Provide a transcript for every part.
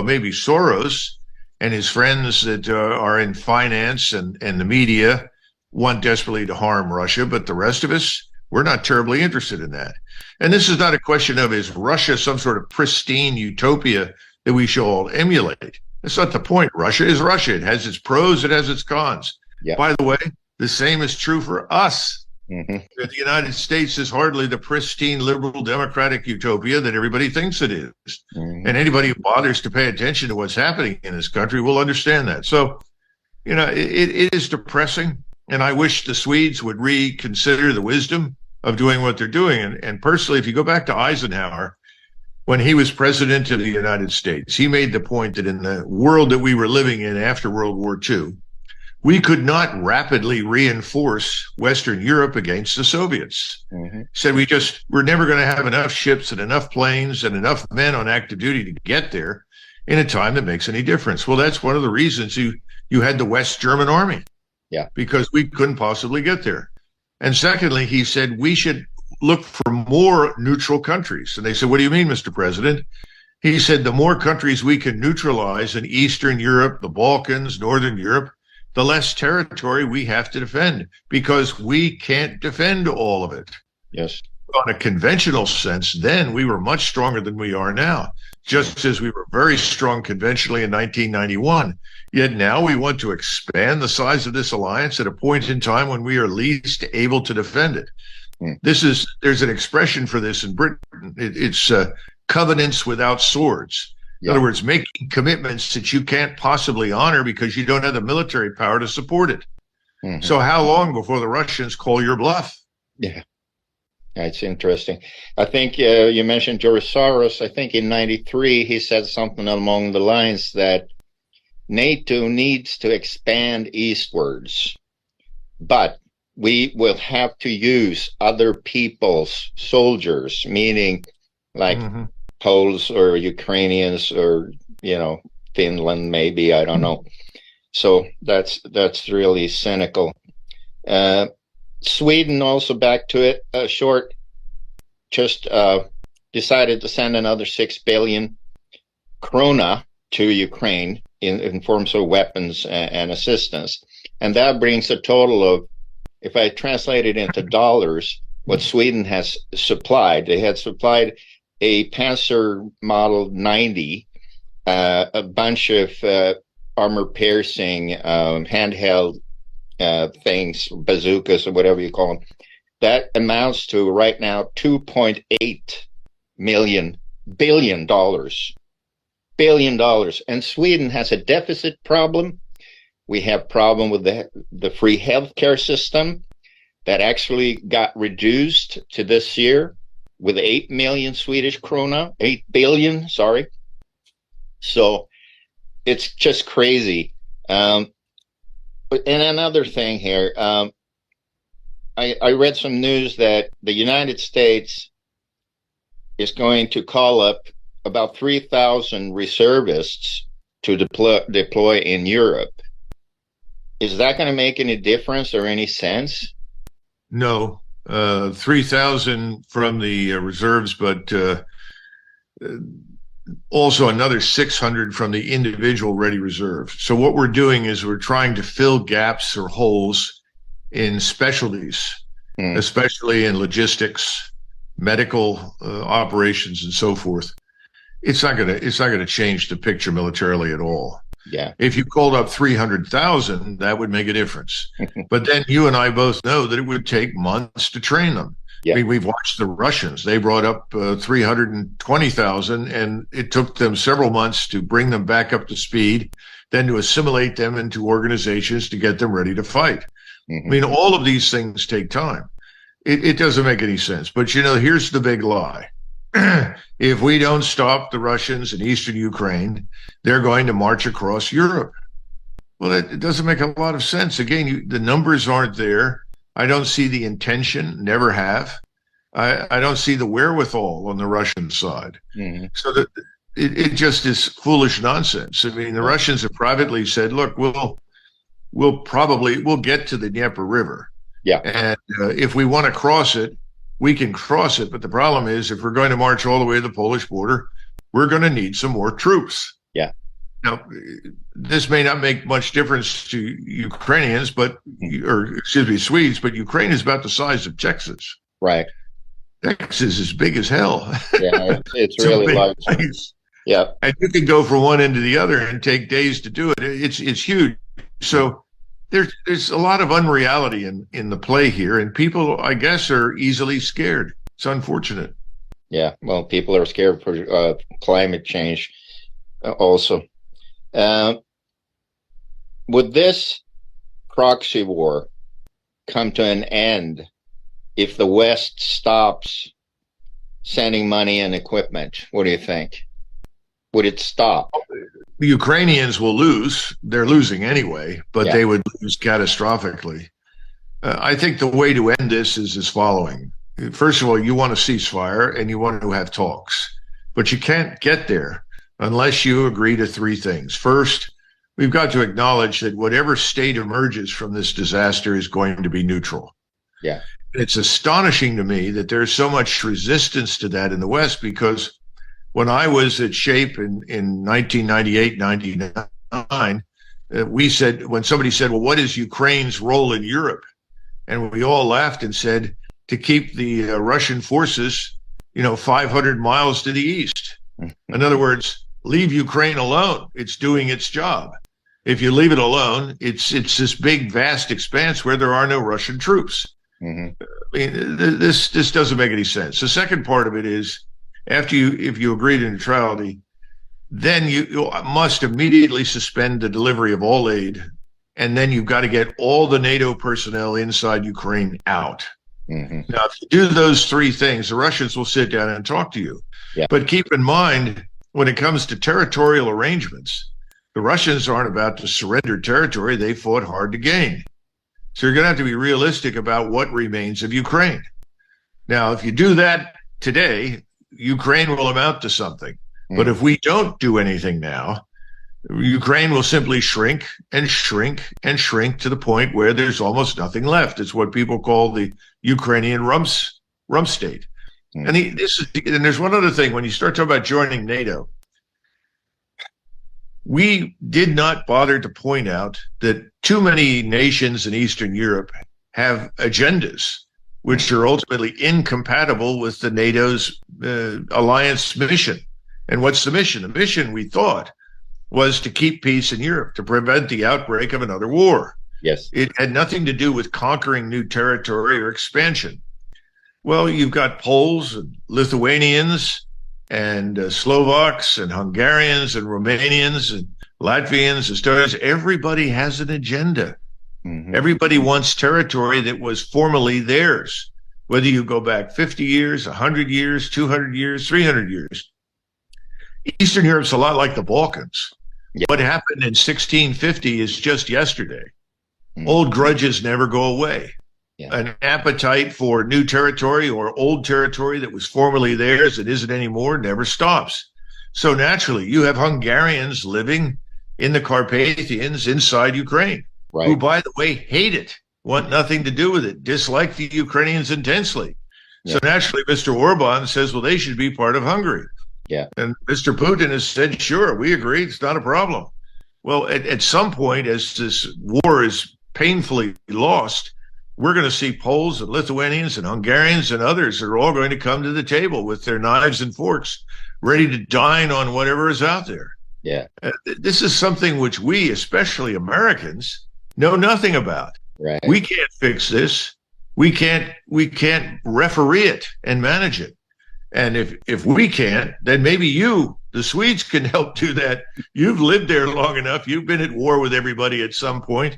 maybe Soros and his friends that are in finance and the media want desperately to harm Russia, but the rest of us, we're not terribly interested in that. And this is not a question of, is Russia some sort of pristine utopia that we should all emulate? That's not the point. Russia is Russia. It has its pros, it has its cons. Yeah. By the way, the same is true for us. Mm-hmm. The United States is hardly the pristine liberal democratic utopia that everybody thinks it is. Mm-hmm. And anybody who bothers to pay attention to what's happening in this country will understand that. So, it is depressing. And I wish the Swedes would reconsider the wisdom of doing what they're doing. And personally, if you go back to Eisenhower, when he was president of the United States, he made the point that in the world that we were living in after World War II, we could not rapidly reinforce Western Europe against the Soviets. Mm-hmm. He said we're never going to have enough ships and enough planes and enough men on active duty to get there in a time that makes any difference. Well, that's one of the reasons you had the West German army. Yeah. Because we couldn't possibly get there. And secondly, he said we should look for more neutral countries. And they said, what do you mean, Mr. President? He said, the more countries we can neutralize in Eastern Europe, the Balkans, Northern Europe, the less territory we have to defend, because we can't defend all of it. Yes. On a conventional sense, then we were much stronger than we are now, just as we were very strong conventionally in 1991. Yet now we want to expand the size of this alliance at a point in time when we are least able to defend it. There's an expression for this in Britain. It's covenants without swords. In other words, making commitments that you can't possibly honor because you don't have the military power to support it. Mm-hmm. So how long before the Russians call your bluff? Yeah. It's interesting. I think you mentioned George Soros. I think in 93, he said something along the lines that NATO needs to expand eastwards, but we will have to use other people's soldiers, meaning like Poles or Ukrainians or, Finland, maybe, I don't know. So that's really cynical. Sweden, also back to it, short, just decided to send another 6 billion krona to Ukraine in forms of weapons and assistance. And that brings a total of, if I translate it into dollars, what Sweden has supplied. They had supplied a Panzer Model 90, a bunch of armor-piercing handheld things, bazookas or whatever you call them. That amounts to right now $2.8 billion. And Sweden has a deficit problem. We have problem with the free healthcare system that actually got reduced to this year with 8 million Swedish krona, 8 billion, sorry. So it's just crazy. And another thing here, I read some news that the United States is going to call up about 3,000 reservists to deploy in Europe. Is that going to make any difference or any sense? No, 3,000 from the reserves, but also another 600 from the individual ready reserve. So what we're doing is we're trying to fill gaps or holes in specialties, especially in logistics, medical operations, and so forth. It's not going to change the picture militarily at all. Yeah. If you called up 300,000, that would make a difference. But then you and I both know that it would take months to train them. Yeah. I mean, we've watched the Russians. They brought up 320,000, and it took them several months to bring them back up to speed, then to assimilate them into organizations to get them ready to fight. I mean, all of these things take time. It doesn't make any sense. But, here's the big lie. If we don't stop the Russians in eastern Ukraine, they're going to march across Europe. Well, it doesn't make a lot of sense. Again, the numbers aren't there. I don't see the intention, never have. I don't see the wherewithal on the Russian side. So that it just is foolish nonsense. I mean, the Russians have privately said, look, we'll get to the Dnieper River. Yeah. And if we want to cross it, we can cross it. But the problem is, if we're going to march all the way to the Polish border, we're going to need some more troops. Yeah. Now, this may not make much difference to Ukrainians, or excuse me, Swedes, but Ukraine is about the size of Texas. Right. Texas is big as hell. Yeah, it's It's a really big large. place. Yeah. And you can go from one end to the other and take days to do it. It's huge. So there's a lot of unreality in the play here, and people, I guess, are easily scared. It's unfortunate. Yeah. Well, people are scared for climate change also. Would this proxy war come to an end if the West stops sending money and equipment? What do you think? Would it stop? The Ukrainians will lose. They're losing anyway, but they would lose catastrophically. I think the way to end this is as following. First of all, you want a ceasefire and you want to have talks, but you can't get there unless you agree to three things. First, we've got to acknowledge that whatever state emerges from this disaster is going to be neutral. Yeah. It's astonishing to me that there's so much resistance to that in the West, because when I was at SHAPE in 1998, 99, we said, when somebody said, well, what is Ukraine's role in Europe? And we all laughed and said, to keep the Russian forces, 500 miles to the east. In other words, leave Ukraine alone. It's doing its job. If you leave it alone, it's this big, vast expanse where there are no Russian troops. Mm-hmm. I mean, this doesn't make any sense. The second part of it is, if you agree to neutrality, then you must immediately suspend the delivery of all aid, and then you've got to get all the NATO personnel inside Ukraine out. Mm-hmm. Now, if you do those three things, the Russians will sit down and talk to you. Yeah. But keep in mind, when it comes to territorial arrangements, the Russians aren't about to surrender territory they fought hard to gain. So you're going to have to be realistic about what remains of Ukraine. Now, if you do that today, Ukraine will amount to something. Mm-hmm. But if we don't do anything now, Ukraine will simply shrink and shrink and shrink to the point where there's almost nothing left. It's what people call the Ukrainian rump state. Mm-hmm. And there's one other thing. When you start talking about joining NATO, we did not bother to point out that too many nations in Eastern Europe have agendas which are ultimately incompatible with the NATO's alliance mission. And what's the mission? The mission, we thought, was to keep peace in Europe, to prevent the outbreak of another war. Yes. It had nothing to do with conquering new territory or expansion. Well, you've got Poles and Lithuanians and Slovaks and Hungarians and Romanians and Latvians and Estonians. Everybody has an agenda. Mm-hmm. Everybody wants territory that was formerly theirs, whether you go back 50 years, 100 years, 200 years, 300 years. Eastern Europe's a lot like the Balkans. Yeah. What happened in 1650 is just yesterday. Mm-hmm. Old grudges never go away. Yeah. An appetite for new territory or old territory that was formerly theirs and isn't anymore never stops. So naturally, you have Hungarians living in the Carpathians inside Ukraine, right, who, by the way, hate it, want nothing to do with it, dislike the Ukrainians intensely. Yeah. So naturally, Mr. Orban says, well, they should be part of Hungary. Yeah. And Mr. Putin has said, sure, we agree. It's not a problem. Well, at some point, as this war is painfully lost, we're going to see Poles and Lithuanians and Hungarians and others that are all going to come to the table with their knives and forks, ready to dine on whatever is out there. Yeah. This is something which we, especially Americans, know nothing about. Right. We can't fix this. We can't referee it and manage it. And if we can't, then maybe you, the Swedes, can help do that. You've lived there long enough. You've been at war with everybody at some point.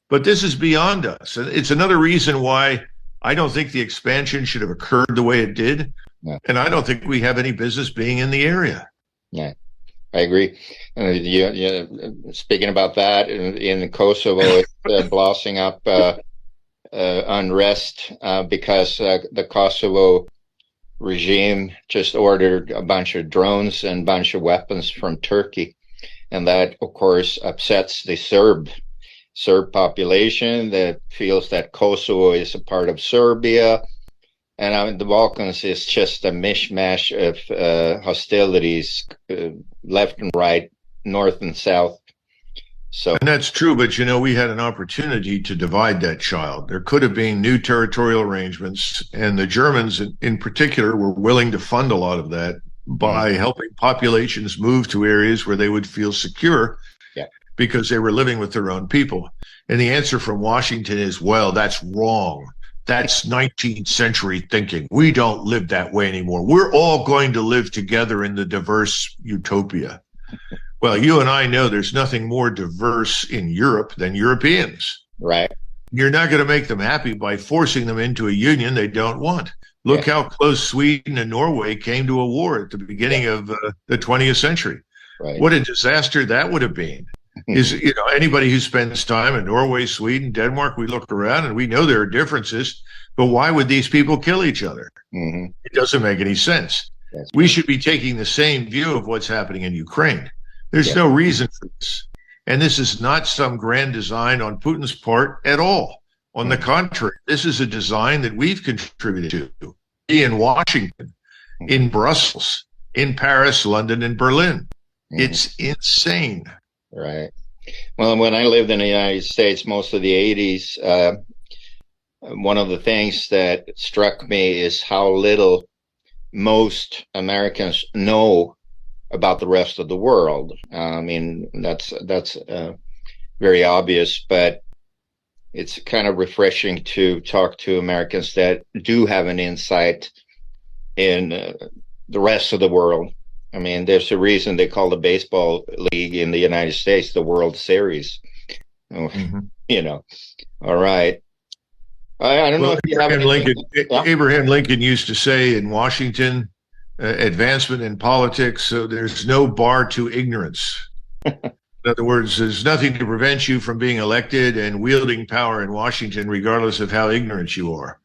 But this is beyond us. And it's another reason why I don't think the expansion should have occurred the way it did. Yeah. And I don't think we have any business being in the area. Yeah, I agree. Speaking about that, in Kosovo, it's blossoming up unrest because the Kosovo regime just ordered a bunch of drones and a bunch of weapons from Turkey. And that, of course, upsets the Serb population that feels that Kosovo is a part of Serbia. And the Balkans is just a mishmash of hostilities left and right north and south. So, and that's true, but we had an opportunity to divide that child. There could have been new territorial arrangements, and the Germans in particular were willing to fund a lot of that by helping populations move to areas where they would feel secure because they were living with their own people. And the answer from Washington is, well, that's wrong. That's 19th century thinking. We don't live that way anymore. We're all going to live together in the diverse utopia. Well, you and I know there's nothing more diverse in Europe than Europeans. Right. You're not going to make them happy by forcing them into a union they don't want. Look how close Sweden and Norway came to a war at the beginning of the 20th century. Right. What a disaster that would have been. Is anybody who spends time in Norway, Sweden, Denmark, we look around and we know there are differences, but why would these people kill each other? It doesn't make any sense. We should be taking the same view of what's happening in Ukraine. There's no reason for this. And this is not some grand design on Putin's part at all. On the contrary, this is a design that we've contributed to in Washington, in Brussels, in Paris, London, and Berlin. It's insane. Right. Well, when I lived in the United States, most of the 80s, one of the things that struck me is how little most Americans know about the rest of the world. I mean, that's very obvious, but it's kind of refreshing to talk to Americans that do have an insight in the rest of the world. I mean, there's a reason they call the baseball league in the United States the World Series. All right. I don't know if you have Abraham Lincoln used to say in Washington, advancement in politics, so there's no bar to ignorance. In other words, there's nothing to prevent you from being elected and wielding power in Washington, regardless of how ignorant you are.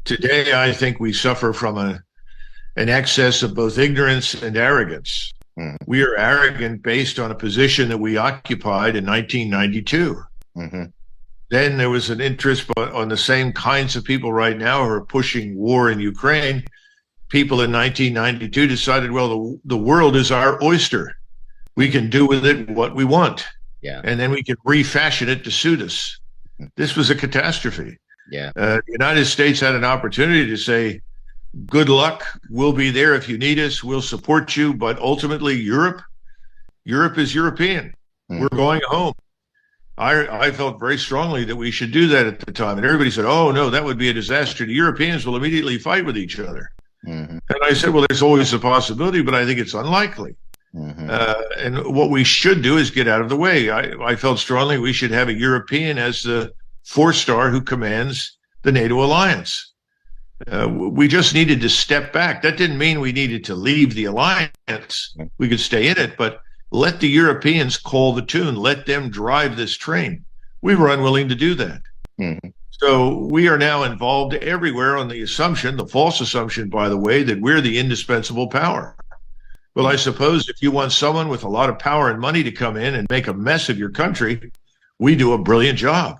Today, I think we suffer from an excess of both ignorance and arrogance. We are arrogant based on a position that we occupied in 1992. Then there was an interest on the same kinds of people right now who are pushing war in Ukraine. People in 1992 decided, well, the world is our oyster. We can do with it what we want. And then we can refashion it to suit us. This was a catastrophe. The United States had an opportunity to say, good luck. We'll be there if you need us. We'll support you. But ultimately, Europe is European. We're going home. I felt very strongly that we should do that at the time. And everybody said, oh, no, that would be a disaster. The Europeans will immediately fight with each other. And I said, well, there's always a possibility, but I think it's unlikely. And what we should do is get out of the way. I felt strongly we should have a European as the four-star who commands the NATO alliance. We just needed to step back. That didn't mean we needed to leave the alliance. We could stay in it, but let the Europeans call the tune. Let them drive this train. We were unwilling to do that. So we are now involved everywhere on the assumption, the false assumption, by the way, that we're the indispensable power. Well, I suppose if you want someone with a lot of power and money to come in and make a mess of your country, we do a brilliant job.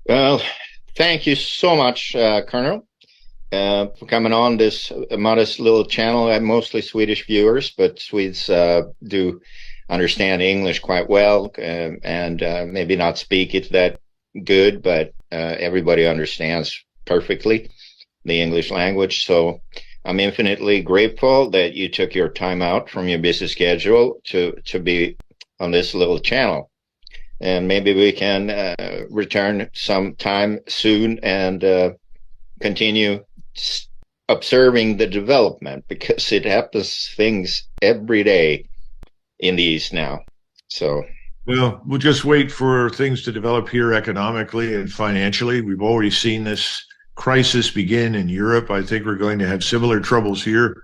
Well, thank you so much, Colonel, for coming on this modest little channel. I have mostly Swedish viewers, but Swedes do understand English quite well, and maybe not speak it that good, but everybody understands perfectly the English language. So I'm infinitely grateful that you took your time out from your busy schedule to be on this little channel. And maybe we can return sometime soon and continue observing the development, because it happens things every day in the East now. So, well, we'll just wait for things to develop here economically and financially. We've already seen this crisis begin in Europe. I think we're going to have similar troubles here.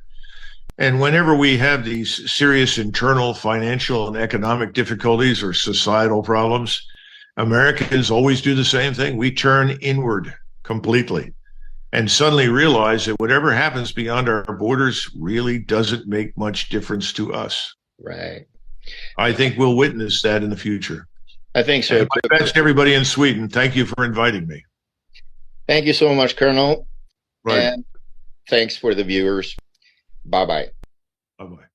And whenever we have these serious internal financial and economic difficulties or societal problems, Americans always do the same thing. We turn inward completely and suddenly realize that whatever happens beyond our borders really doesn't make much difference to us. Right. I think we'll witness that in the future. I think so. My best to everybody in Sweden. Thank you for inviting me. Thank you so much, Colonel. Right. And thanks for the viewers. Bye-bye. Bye-bye.